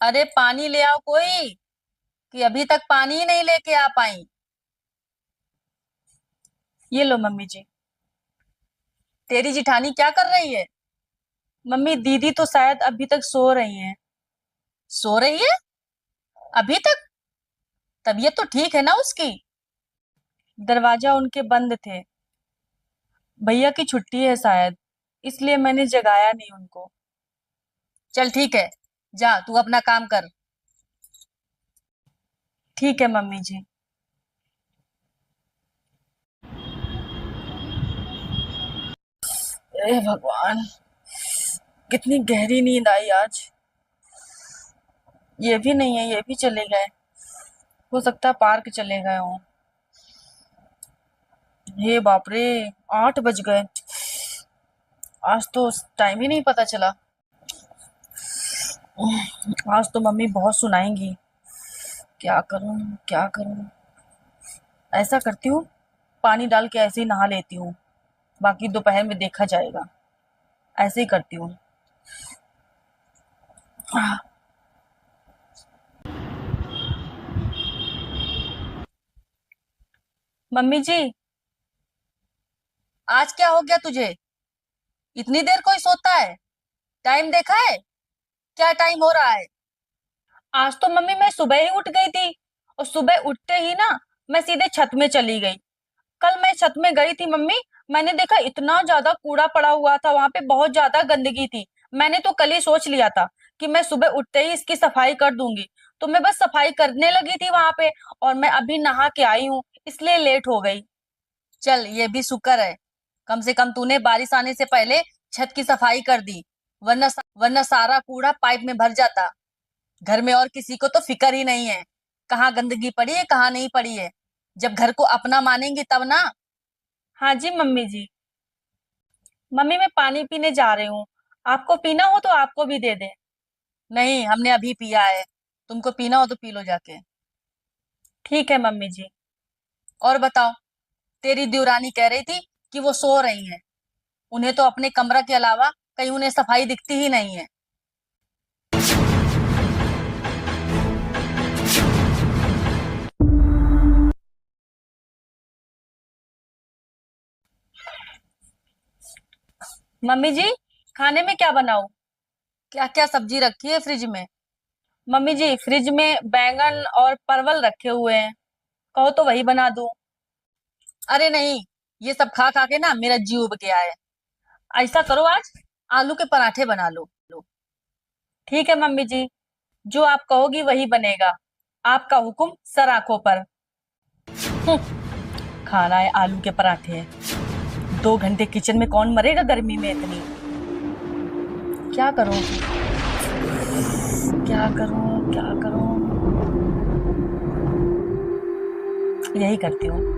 अरे पानी ले आओ कोई, कि अभी तक पानी ही नहीं लेके आ पाई। ये लो मम्मी जी। तेरी जिठानी क्या कर रही है? मम्मी दीदी तो शायद अभी तक सो रही हैं। सो रही है अभी तक? तबीयत तो ठीक है ना उसकी? दरवाजा उनके बंद थे। भैया की छुट्टी है शायद, इसलिए मैंने जगाया नहीं उनको। चल ठीक है, जा तू अपना काम कर। ठीक है मम्मी जी। हे भगवान, कितनी गहरी नींद आई आज। ये भी नहीं है, ये भी चले गए। हो सकता है पार्क चले गए हों। हे बाप रे, 8 बज गए। आज तो टाइम ही नहीं पता चला। आज तो मम्मी बहुत सुनाएंगी। क्या करूं, क्या करूं। ऐसा करती हूँ, पानी डाल के ऐसे ही नहा लेती हूँ। बाकी दोपहर में देखा जाएगा। ऐसे ही करती हूँ। मम्मी जी। आज क्या हो गया तुझे? इतनी देर कोई सोता है? टाइम देखा है? क्या टाइम हो रहा है? आज तो मम्मी मैं सुबह ही उठ गई थी, और सुबह उठते ही ना मैं सीधे छत में चली गई। कल मैं छत में गई थी मम्मी, मैंने देखा इतना ज्यादा कूड़ा पड़ा हुआ था, वहां पे बहुत ज्यादा गंदगी थी। मैंने तो कल ही सोच लिया था कि मैं सुबह उठते ही इसकी सफाई कर दूंगी। तो मैं बस सफाई करने लगी थी वहां पे, और मैं अभी नहा के आई हूँ, इसलिए लेट हो गई। चल ये भी शुक्र है, कम से कम तूने बारिश आने से पहले छत की सफाई कर दी। वरना सारा कूड़ा पाइप में भर जाता। घर में और किसी को तो फिक्र ही नहीं है कहाँ गंदगी पड़ी है कहाँ नहीं पड़ी है। जब घर को अपना मानेंगी तब ना। हाँ जी मम्मी जी। मम्मी मैं पानी पीने जा रही हूँ, आपको पीना हो तो आपको भी दे दे। नहीं, हमने अभी पिया है। तुमको पीना हो तो पी लो जाके। ठीक है मम्मी जी। और बताओ, तेरी देवरानी कह रही थी कि वो सो रही हैं। उन्हें तो अपने कमरा के अलावा कहीं उन्हें सफाई दिखती ही नहीं है। मम्मी जी, खाने में क्या बनाऊं? क्या क्या सब्जी रखी है फ्रिज में? मम्मी जी फ्रिज में बैंगन और परवल रखे हुए हैं, कहो तो वही बना दूं। अरे नहीं, ये सब खा खा के ना मेरा जी उब गया है। ऐसा करो, आज आलू के पराठे बना लो। ठीक है मम्मी जी, जो आप कहोगी वही बनेगा। आपका हुक्म सर आंखों पर। हम्म, खाना है आलू के पराठे। 2 घंटे किचन में कौन मरेगा गर्मी में इतनी। क्या करूं, क्या करूं, क्या करूं। यही करती हूँ।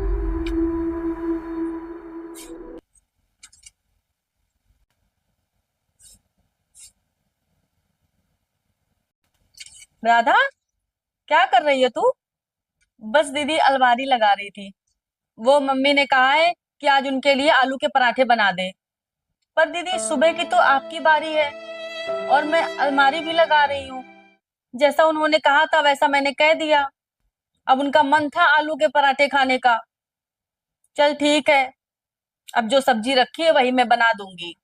राधा, क्या कर रही है तू? बस दीदी अलमारी लगा रही थी। वो मम्मी ने कहा है कि आज उनके लिए आलू के पराठे बना दे। पर दीदी सुबह की तो आपकी बारी है, और मैं अलमारी भी लगा रही हूँ। जैसा उन्होंने कहा था वैसा मैंने कह दिया। अब उनका मन था आलू के पराठे खाने का। चल ठीक है, अब जो सब्जी रखी है वही मैं बना दूंगी।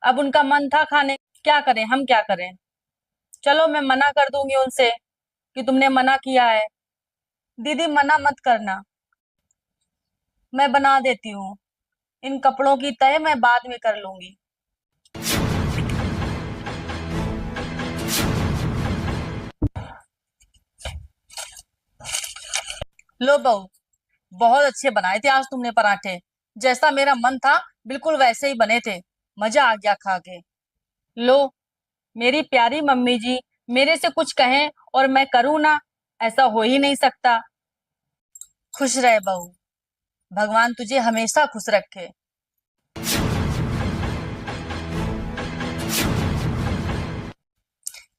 अब उनका मन था खाने, क्या करें, हम क्या करें। चलो मैं मना कर दूंगी उनसे कि तुमने मना किया है। दीदी मना मत करना, मैं बना देती हूँ। इन कपड़ों की तय मैं बाद में कर लूंगी। लो बहू, बहुत अच्छे बनाए थे आज तुमने पराठे। जैसा मेरा मन था बिल्कुल वैसे ही बने थे। मजा आ गया खा के। लो, मेरी प्यारी मम्मी जी मेरे से कुछ कहें और मैं करूँ ना, ऐसा हो ही नहीं सकता। खुश रहे बहू, भगवान तुझे हमेशा खुश रखे।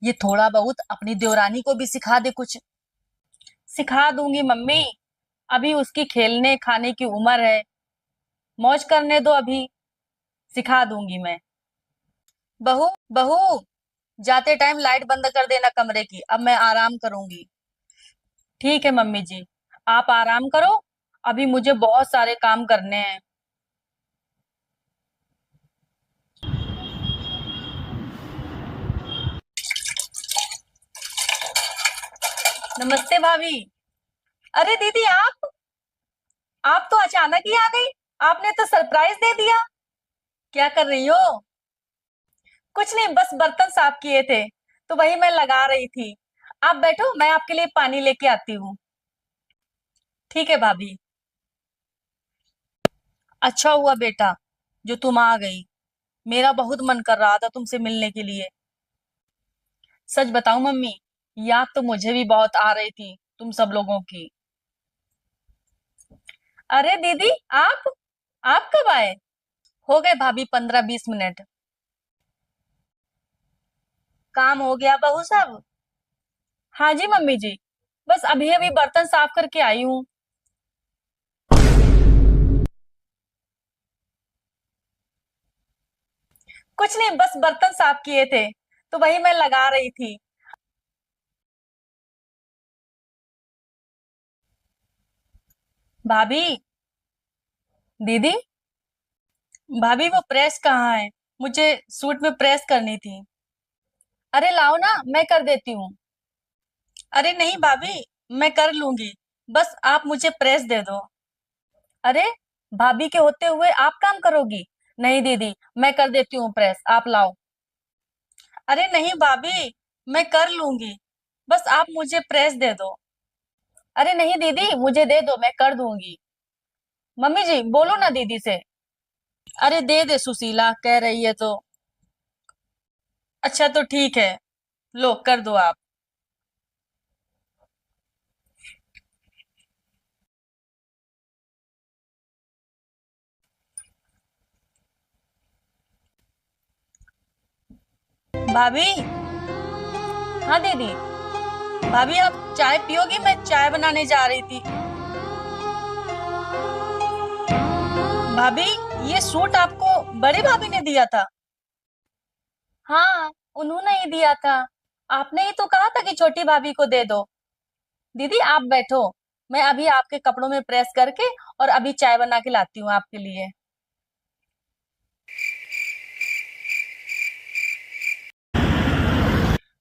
ये थोड़ा बहुत अपनी देवरानी को भी सिखा दे कुछ। सिखा दूंगी मम्मी, अभी उसकी खेलने खाने की उम्र है, मौज करने दो अभी। सिखा दूंगी मैं। बहू, बहू, जाते टाइम लाइट बंद कर देना कमरे की, अब मैं आराम करूंगी। ठीक है मम्मी जी, आप आराम करो, अभी मुझे बहुत सारे काम करने हैं। नमस्ते भाभी। अरे दीदी आप तो अचानक ही आ गई, आपने तो सरप्राइज दे दिया। क्या कर रही हो? कुछ नहीं, बस बर्तन साफ किए थे तो वही मैं लगा रही थी। आप बैठो, मैं आपके लिए पानी लेके आती हूँ। ठीक है भाभी। अच्छा हुआ बेटा जो तुम आ गई, मेरा बहुत मन कर रहा था तुमसे मिलने के लिए। सच बताऊं मम्मी, याद तो मुझे भी बहुत आ रही थी तुम सब लोगों की। अरे दीदी, आप कब आए? हो गए भाभी 15-20 मिनट। काम हो गया बहू सब? हाँ जी मम्मी जी, बस अभी अभी बर्तन साफ करके आई हूँ। कुछ नहीं, बस बर्तन साफ किए थे तो वही मैं लगा रही थी। भाभी, दीदी, भाभी वो प्रेस कहाँ है? मुझे सूट में प्रेस करनी थी। अरे लाओ ना, मैं कर देती हूँ। अरे नहीं भाभी, मैं कर लूंगी, बस आप मुझे प्रेस दे दो। अरे, भाभी के होते हुए आप काम करोगी? नहीं दीदी, मैं कर देती हूँ प्रेस, आप लाओ। अरे नहीं भाभी, मैं कर लूंगी, बस आप मुझे प्रेस दे दो। अरे नहीं दीदी, मुझे दे दो, मैं कर दूंगी। मम्मी जी, बोलो ना दीदी से। अरे दे दे सुशीला, कह रही है तो। अच्छा तो ठीक है, लो कर दो आप। भाभी, हाँ दीदी। भाभी आप चाय पियोगी? मैं चाय बनाने जा रही थी। भाभी, ये सूट आपको बड़ी भाभी ने दिया था? हाँ, उन्होंने ही दिया था। आपने ही तो कहा था कि छोटी भाभी को दे दो। दीदी आप बैठो, मैं अभी आपके कपड़ों में प्रेस करके और अभी चाय बना के लाती हूँ आपके लिए।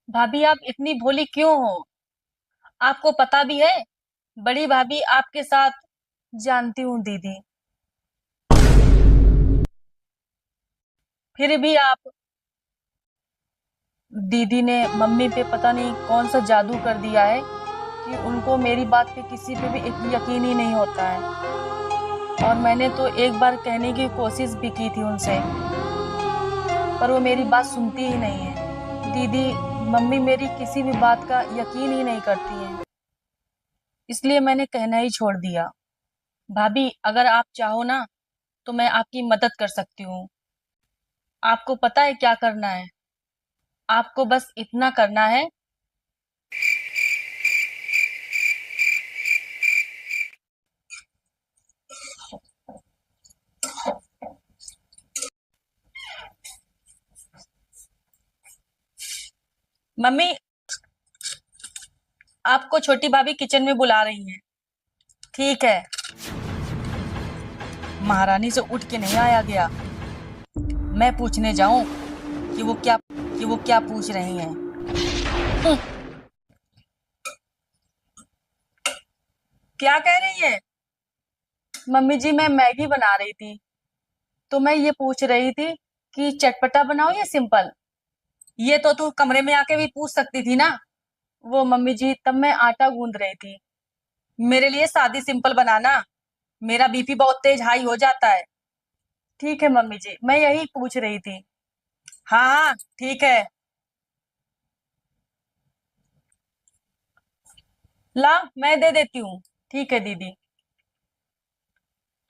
भाभी आप इतनी भोली क्यों हो? आपको पता भी है, बड़ी भाभी आपके साथ। जानती हूँ दीदी, फिर भी आप। दीदी ने मम्मी पे पता नहीं कौन सा जादू कर दिया है कि उनको मेरी बात पे किसी पे भी यकीन ही नहीं होता है। और मैंने तो एक बार कहने की कोशिश भी की थी उनसे, पर वो मेरी बात सुनती ही नहीं है। दीदी, मम्मी मेरी किसी भी बात का यकीन ही नहीं करती हैं, इसलिए मैंने कहना ही छोड़ दिया। भाभी अगर आप चाहो ना तो मैं आपकी मदद कर सकती हूँ। आपको पता है क्या करना है? आपको बस इतना करना है। मम्मी, आपको छोटी भाभी किचन में बुला रही है। ठीक है। महारानी से उठ के नहीं आया गया। मैं पूछने जाऊं कि वो क्या पूछ रही हैं। हम्म, क्या कह रही है? मम्मी जी, मैं मैगी बना रही थी तो मैं ये पूछ रही थी कि चटपटा बनाओ या सिंपल। ये तो तू कमरे में आके भी पूछ सकती थी ना। वो मम्मी जी, तब मैं आटा गूंद रही थी। मेरे लिए सादी सिंपल बनाना, मेरा बीपी बहुत तेज हाई हो जाता है। ठीक है मम्मी जी, मैं यही पूछ रही थी। हाँ हाँ ठीक है। ला, मैं दे देती हूँ। ठीक है दीदी,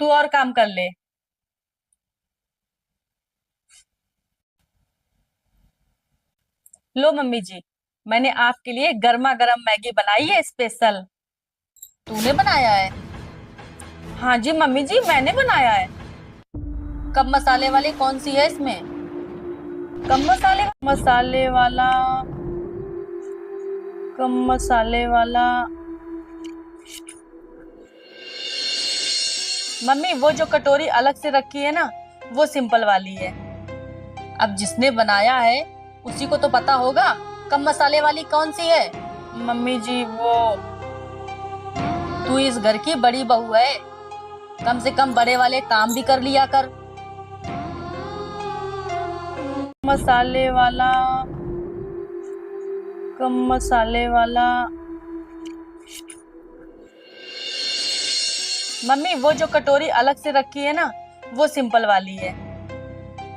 तू और काम कर ले। लो मम्मी जी, मैंने आपके लिए गर्मा गर्म मैगी बनाई है स्पेशल। तूने बनाया है? हाँ जी मम्मी जी, मैंने बनाया है। कम मसाले वाली कौन सी है इसमें? कम मसाले वाला, कम मसाले वाला। मम्मी वो जो कटोरी अलग से रखी है ना, वो सिंपल वाली है। अब जिसने बनाया है उसी को तो पता होगा कम मसाले वाली कौन सी है। मम्मी जी वो तू इस घर की बड़ी बहू है, कम से कम बड़े वाले काम भी कर लिया कर। मसाले वाला, कम मसाले वाला। मम्मी वो जो कटोरी अलग से रखी है ना, वो सिंपल वाली है।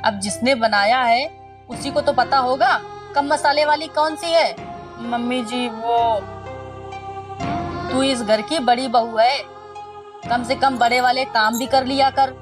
अब जिसने बनाया है उसी को तो पता होगा कम मसाले वाली कौन सी है। मम्मी जी वो तू इस घर की बड़ी बहू है, कम से कम बड़े वाले काम भी कर लिया कर।